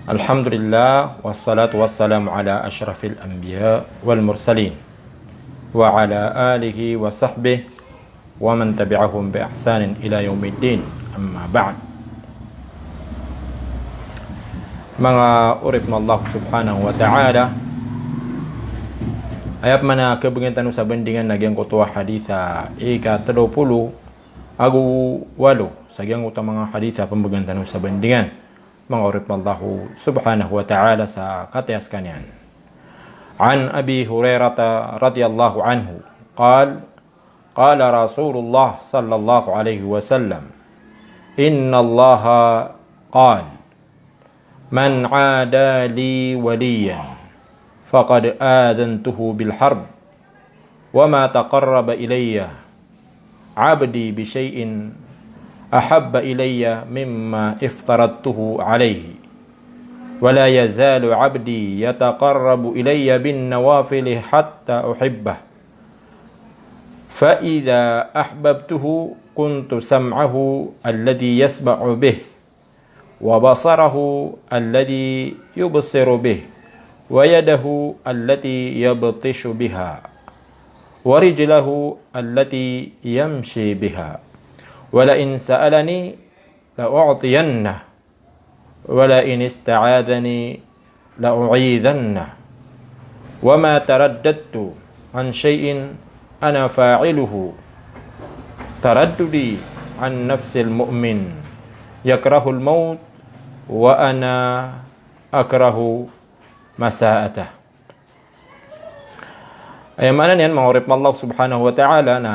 Alhamdulillah wassalatu wassalamu ala asyrafil anbiya wal mursalin wa ala alihi wa sahbihi wa man tabi'ahum bi ihsanin ila yaumiddin, amma ba'd. Mga urip ng Allah subhanahu wa ta'ala, ayap mana kebengitan sa bendingan nagyang kutuwa haditha ika-30 agu 8 sa gyang utang mga haditha pembegantan sa bendingan mga urip ng Allah subhanahu wa ta'ala sa katayas kanyan. An Abi Hurairah radhiyallahu anhu قال رسول الله صلى الله عليه وسلم إن الله قال من عادى لي وليا فقد آذنته بالحرب وما تقرب إلي عبدي بشيء أحب إلي مما افترضته عليه ولا يزال عبدي يتقرب إلي بالنوافل حتى أحبه فإذا أحببته كنت سمعه الذي يسمع به وبصره الذي يبصر به ويده التي يبطش بها ورجله التي يمشي بها ولئن سألني لأعطينه ولئن استعاذني لأعيذنه وما ترددت عن شيء أنا فاعله ترددي عن نفس المؤمن يكره الموت وأنا أكره مساءته. Ay mana niyan mga urip ng Allah subhanahu wa ta'ala na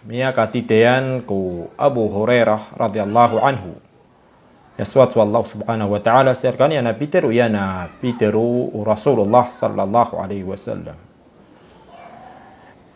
miya katitayan ko Abu Hurairah radhiyallahu anhu. Yaswat Allah subhanahu wa ta'ala sirkan ya na Peteru Rasulullah sallallahu alaihi wasallam.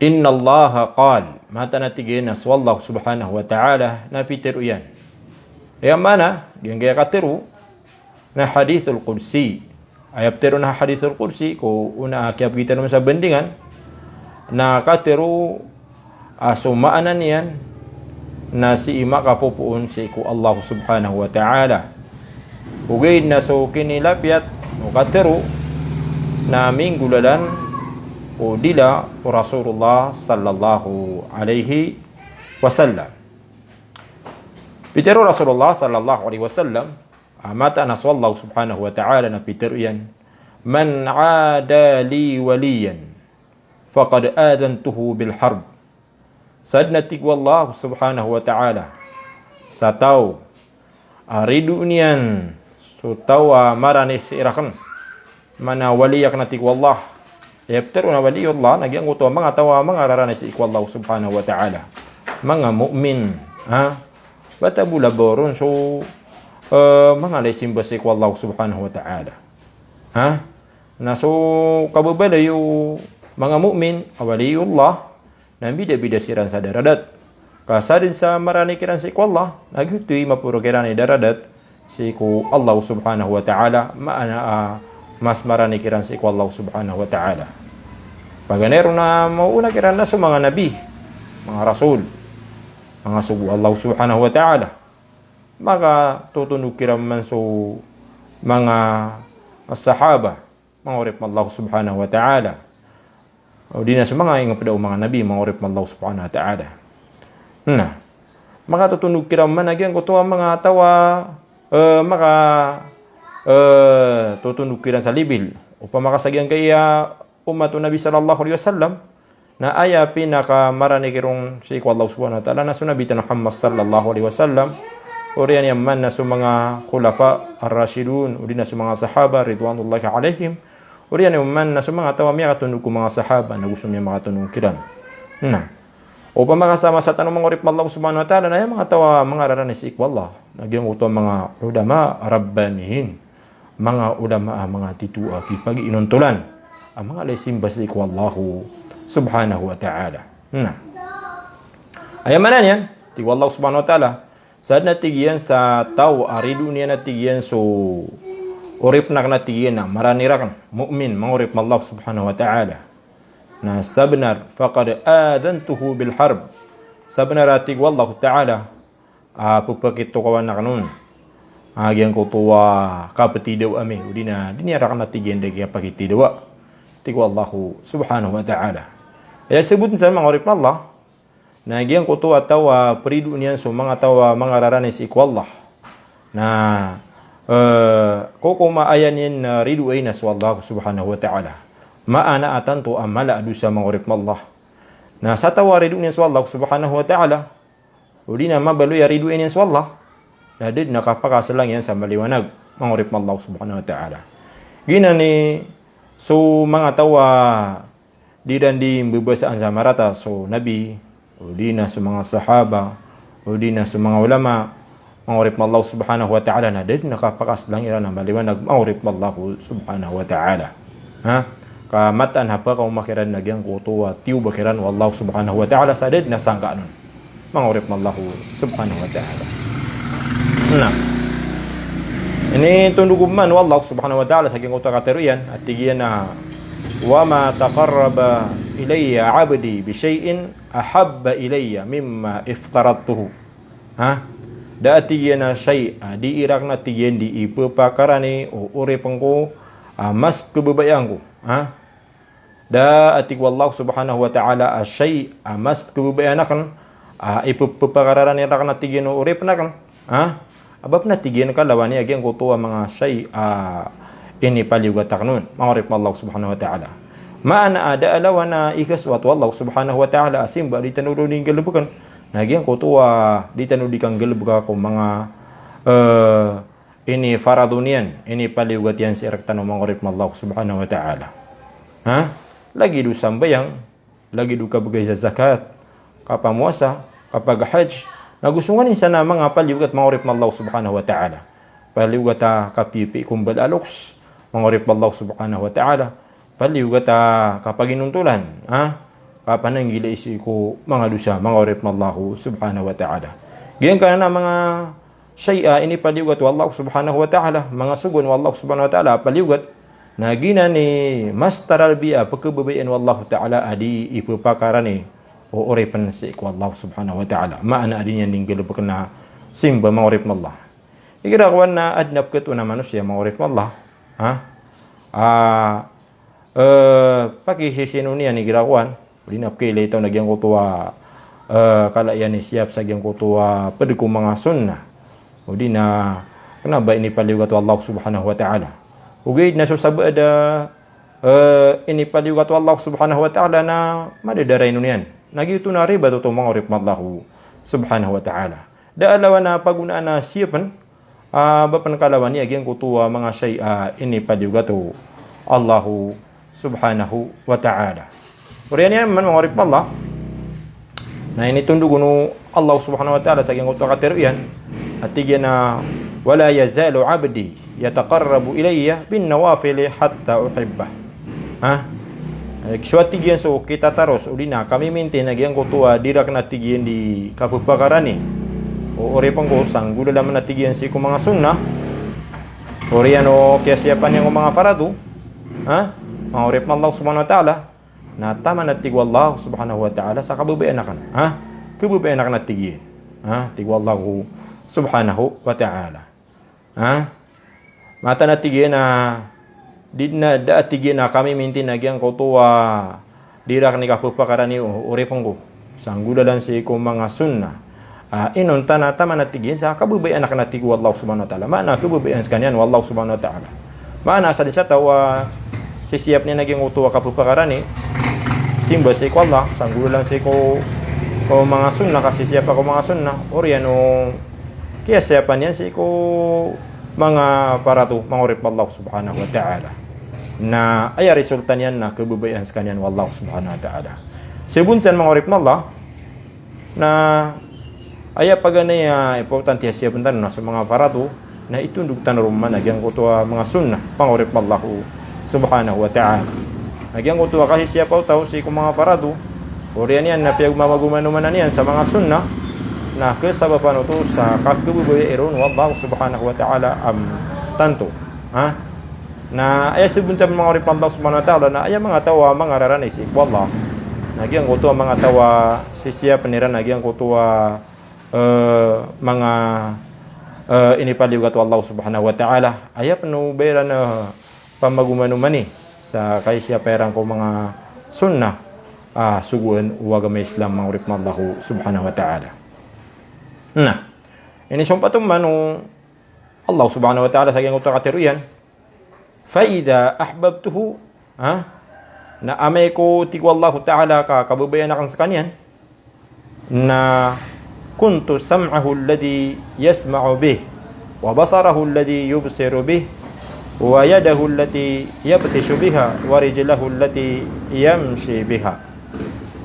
Inna Allah qal mata natigin na Allah subhanahu wa ta'ala na Peteru yan. Ay mana yang gaya katiru na hadithul qudsi. Ayap teru na hadithul qudsi ko una kiap kita naman sa bendingan na katiru asumaanan yan na si ima kapupuun si ku Allah subhanahu wa ta'ala. Ugay na so kinilapiat o katiru na minggulalan o dila o Rasulullah sallallahu alaihi wasallam. Pitero Rasulullah sallallahu alaihi wasallam amata na Allah subhanahu wa ta'ala na pitero yan. Man aada li waliyan faqad adantuhu bil harb. Sadna tigwa Allah subhanahu wa ta'ala sa tao aridu niyan so tawa marani si irakan mana waliyak na tigwa Allah yaptero na waliyullah nagyang uto mga tawa mga rarani si ikwa Allah subhanahu wa ta'ala mga mu'min batabula boron so mga laisimba si ikwa Allah subhanahu wa ta'ala na so kababalayo mga mu'min waliyullah na bida-bida siran sa daradat kasadin sa marani kiran si ikwa Allah nagyutoy mapuro kiran ni daradat si ikwa Allah subhanahu wa ta'ala maana mas marani kiran si ikwa Allah subhanahu wa ta'ala. Paganero na mauna kiran na sa mga nabi, mga rasul, mga subu Allah subhanahu wa ta'ala. Maka tutunog kiran man so mga sahaba, mga urip Allah subhanahu wa ta'ala. O di na sa mga inga pada mga nabi, mga urip Allah subhanahu wa ta'ala. Maka tutunog kiran man nagyang kuto ang mga tawa, maka tutunog kiran sa libil. Upang makasagyan kaya umat Nabi sallallahu alaihi wasallam na aya pinaka marani kirong si Allah subhanahu wa ta'ala na sunabi ta Muhammad sallallahu alaihi wasallam uriyan yaman na sa mga khulafa ar-rashidun uri na sa mga sahaba ridwanullahi alaihim uriyan yaman na sa mga tawa miya katunog ko mga sahaba na gusto miya makatunog kiran upang makasama sa tanong mga urip Allah subhanahu wa ta'ala na yung mga tawa mga rarani si Allah nagyang uto mga ulama rabbanihin mga ulama mga titua kipag inuntulan ang mga laisimba si ikwa Allah subhanahu wa ta'ala. Ayaman na yan, tigwa Allah subhanahu wa ta'ala, saad natigyan sa tao, aridu niya natigyan so urip na natigyan na maranirak mu'min, mga urip Allah subhanahu wa ta'ala. Na sabnar, faqad adantuhu bil harb. Sabnar tigwa Allah ta'ala, pagpakito kawan na kanun. Agian ko tuwa kapati daw ame udina dinira kana tigen de kaya pakiti daw tigo Allah subhanahu wa ta'ala. Ya sebut sa mga orip Allah na agian ko tuwa tawa peridu niyan so mga tawa mga raranes iku Allah na koko maayanin na ridu ay nas wallahu subhanahu wa ta'ala maana atanto amala adu sa mga orip Allah na sa tawa ridu niyan sa Allah subhanahu wa ta'ala udina mabalu ya ridu niyan sa Allah na did nakapakasalang yan sa maliwanag mga orip Allah subhanahu wa ta'ala. Gina ni so mga tawa di dan di bebasaan sa marata so nabi o di na sa mga sahaba o di na sa mga ulama mga orip Allah subhanahu wa ta'ala na did nakapakasalang yan na maliwanag mga orip Allah subhanahu wa ta'ala. Kamatan hapa kau makiran nagyang kutuwa tiyo bakiran wallahu subhanahu wa ta'ala sa did nasangka nun mga orip Allah subhanahu wa ta'ala. Nah, ini tundukuman wallahu subhanahu wa ta'ala saking uta kateruyan at tigiyan na wa ma taqarraba ilayya 'abdi bi syai'in ahabba ilayya mimma iftaradtuhu. Da tigiyan na syai' di irak na tigiyan di ipapakarani o uripengko mas kebebayangku. Da atik wallahu subhanahu wa ta'ala syai' mas kebebayanakan ipapakarani rak na tigiyan o uripnakan. Abab na tigyan ka lawani agian ko tuwa mga syai ini paliwatak nun mga orip Allah subhanahu wa ta'ala maana ada alawa na ikaswat wallahu subhanahu wa ta'ala asimba di tanudo ning gelebukan nagian ko tuwa di tanudo kang gelebuka ko mga ini faradunian ini paliwat yan si erektan mga orip Allah subhanahu wa ta'ala lagi du sambayang lagi du kabagay sa zakat kapamuasa kapag hajj nagusungan sana mga paliwat mga orip Allah subhanahu wa ta'ala paliwat kapipi kumbal aloks mga orip Allah subhanahu wa ta'ala paliwat kapag inuntulan kapananggila isi ko mga dusa mga orip Allah subhanahu wa ta'ala ganyan ka na mga syai'a ini paliwat wallahu subhanahu wa ta'ala mga sugon wallahu subhanahu wa ta'ala paliwat na gina ni mas taralbiya pagkababayan wallahu ta'ala adi ipapakarani o oripan si iku Allah subhanahu wa ta'ala maana adin yan dinggil na simba mga orip Allah ikirakuan na adnap ketu na manusia mga orip Allah pakisisino niya ni kirakuan linap kailay ito nagyang kutuwa kala yan ni siap sa gyang kutuwa pedekong mga sunnah o di na kenapa ini paliwat Allah subhanahu wa ta'ala ugay na susaba ada ini paliwat Allah subhanahu wa ta'ala na madadaray nun yan nagito na riba to mga orip Allah subhanahu wa ta'ala da alawa na pagunaan na siyapan bapan kalawan niya agyang kutuwa mga syai'a ini paliwat Allah subhanahu wa ta'ala uriyan yan man mga orip Allah na initundog no Allah subhanahu wa ta'ala sa agyang kutuwa kateruyan at tigyan na wala yazalu abdi yataqarrabu ilayya bin nawafili hatta uhibbah Kiswa tigyan so kita taros ulina kami maintain nagyang kutuwa dirak na tigyan di kapupakarani o oripang ko sanggula laman na tigyan si mga sunnah oriyan o kaya siyapan yung mga faradu mga orip Allah subhanahu wa ta'ala na tama na tigwa Allah subhanahu wa ta'ala sa kabubayan na kan kabubayan na kan na tigyan tigwa Allah subhanahu wa ta'ala mata na tigyan na di na datigin na kami mintin nagyang kutuwa dirak ni kapupakarani uripong ko sanggudalan si ko mga sunnah inunta na tama natigin sa kabubayan na kanatigo wallahu subhanahu wa ta'ala maana kabubayan sa kanyan wallahu subhanahu wa ta'ala maana sa disa tawa sisiyap niya naging kutuwa kapupakarani simba si ko Allah sanggudalan si ko mga sunnah kasi siyap ako mga sunnah oriyan o kaya siyapan yan si ko mga paratu mga orip Allah subhanahu wa ta'ala na ay resultan yan na kabubayan sa kanyan wallahu subhanahu wa ta'ala sebunsan mga orip Allah na aya paganaya importante siya puntan na sa mga paratu na itundog tanruman nagyang kutuwa mga sunnah mga orip Allah subhanahu wa ta'ala nagyang kutuwa kasi siya pa utaw si mga paratu oriyan yan na piyagmamagumanumanan yan sa mga sunnah na kesababan itu sa kakububayan wallahu subhanahu wa ta'ala tanto na ay sebunta mga orip Allah subhanahu wa ta'ala na ay mga tawa mga raranis wallah nagyang kutuwa mga tawa sisiya paniran nagyang kutuwa mga ini paliugat Allah subhanahu wa ta'ala ayap no bayra na pamagumanumani sa kaisya perang ko mga sunnah suguan uwaga may Islam mangurip na Allah subhanahu wa ta'ala. Nah, ini sumpatong manu Allah subhanahu wa ta'ala sa geng utak katiruyan fa idha ahbabtuhu na amay ko tigo Allah ta'ala ka kababayan akan sa kanyan na kuntu sam'ahu alladhi yasma'u bih wa basarahu alladhi yubsiru bih wa yadahu allati yabtishu biha wa rijlahu allati yamshi biha.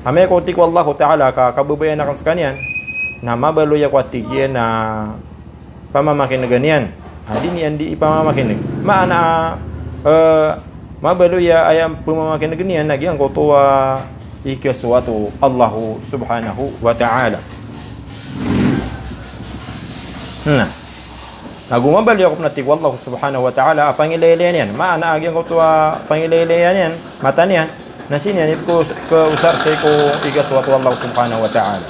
Amay ko tigo Allah ta'ala ka kababayan akan sa kanyan na mabaluya ko atigyan na pamamakin na ganyan. Di niyan di ipamamakin. Maana mabaluya ayam pamamakin na ganyan nagyang ko tuwa ikaswatu Allah subhanahu wa ta'ala. Nagumabali ako na tigwa Allah subhanahu wa ta'ala pangilaylayan yan. Maana agyang ko tuwa pangilaylayan yan. Mata niyan. Nasin yan ko usar sa ko ikaswatu Allah subhanahu wa ta'ala.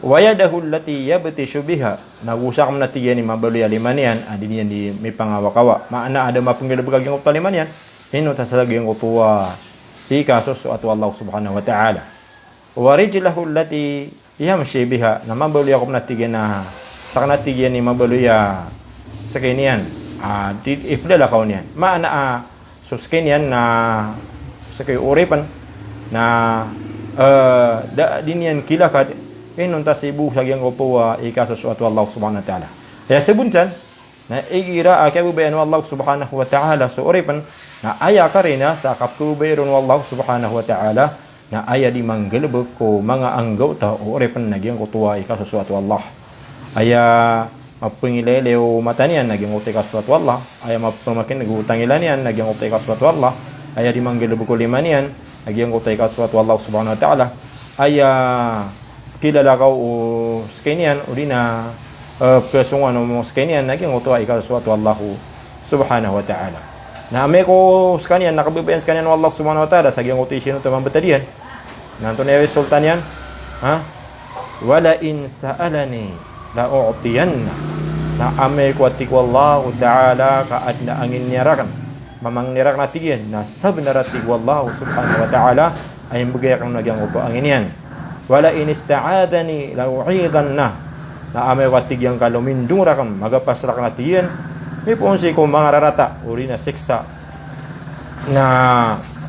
Wayadahu allati yabtishu biha. Nagusak mo na tiyan ni mabaluya liman yan. Adi niyan di may pangawakawa. Maana ada mapangilabag agyang ko liman yan. Ino tasagyang ko tuwa ikaswatu Allah subhanahu wa ta'ala. Wa rijlahu allati yamshi biha. Na mabaluya ko na tiyan na sa kanatiyan ni mabaluya sa kaniyan ifdala kaw niyan maana sus kaniyan na sa kay uripan na dinian kilakad inunta sibu sa gyang ko ikasos at Allah subhanahu wa ta'ala kaya sabuntan na igira akabubayan Allah subhanahu wa ta'ala sa uripan na aya ka rin sa kapubayron Allah subhanahu wa ta'ala na aya di manggalabog ko mga anggaw ta uripan na gyang ko ikasos at Allah aya mapangilelew mata niyan naging utay kaswat wallah aya mapamakin nagutang ilan niyan naging utay kaswat wallah aya di manggalubog ko lima niyan naging utay kaswat wallah subhanahu wa ta'ala aya kilala ka o skenian o di na kasungan mo skenian naging utay kaswat wallah subhanahu wa ta'ala na ame ko skenian nakabibayan skenian wallah subhanahu wa ta'ala sa gyang utay sino tamang batadian nanto na sultan yan wala in sa'alani la u'tiyanna na amay ko atik wallahu ta'ala kaad na angin nirakan mamang nirak na tigyan na sabnaratik wallahu subhanahu wa ta'ala ay mbugay kang nagyang upo angin yan wala in ista'adani la u'idanna na amay ko atik yang kalumindung rakam magapasrak na tigyan may punsi ko mga rarata uri na siksa na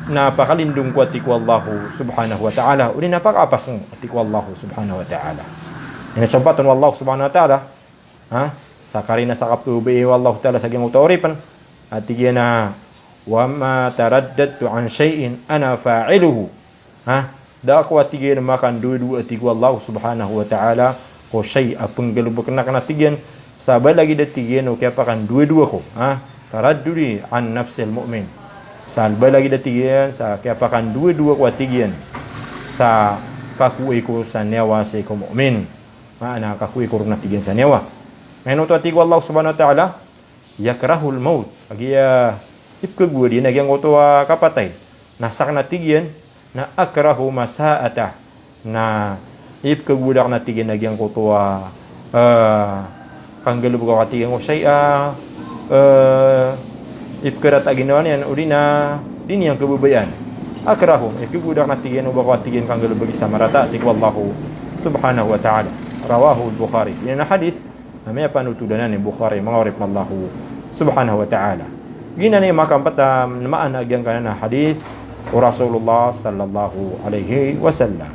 napakalindong ko atik wallahu subhanahu wa ta'ala uri napakapas mo atik wallahu subhanahu wa ta'ala. Ini sampatan wallahu subhanahu wa ta'ala sa karina sa kaptubi wallahu ta'ala sa gyang utauripan at na wa ma taraddadtu an shay'in ana fa'iluhu da ako atigyan makan dudu atig wallahu subhanahu wa ta'ala ko shay apung galubok na kanatigan sabay lagi datigyan o kaya pakan dudu ako taraddudi an nafsil mu'min sabay lagi datigyan sa kaya pakan dudu ako atigyan sa kakuwi ko sa newa sa ko mu'min maana kakuwi ko na tigyan sa newa ngayon ito atig Allah subhanahu wa ta'ala yakrahul maut agiya ipkagudi nagyang ito kapatay nasak na tigyan na akrahu masaata na ipkagudak na tigyan nagyang ito kanggalubog ako tigyan ko siya ipkarat aginawan yan uli na din yung kabubayan akrahu ipkagudak na tigyan o bako tigyan kanggalubog isa marata atig Wallahu subhanahu wa ta'ala rawahu al-Bukhari. Yan na hadith na may panutudanan ni Bukhari mga orip na Allah subhanahu wa ta'ala. Gina na yung makampata na maanagyan ka na hadith o Rasulullah sallallahu alaihi wasallam.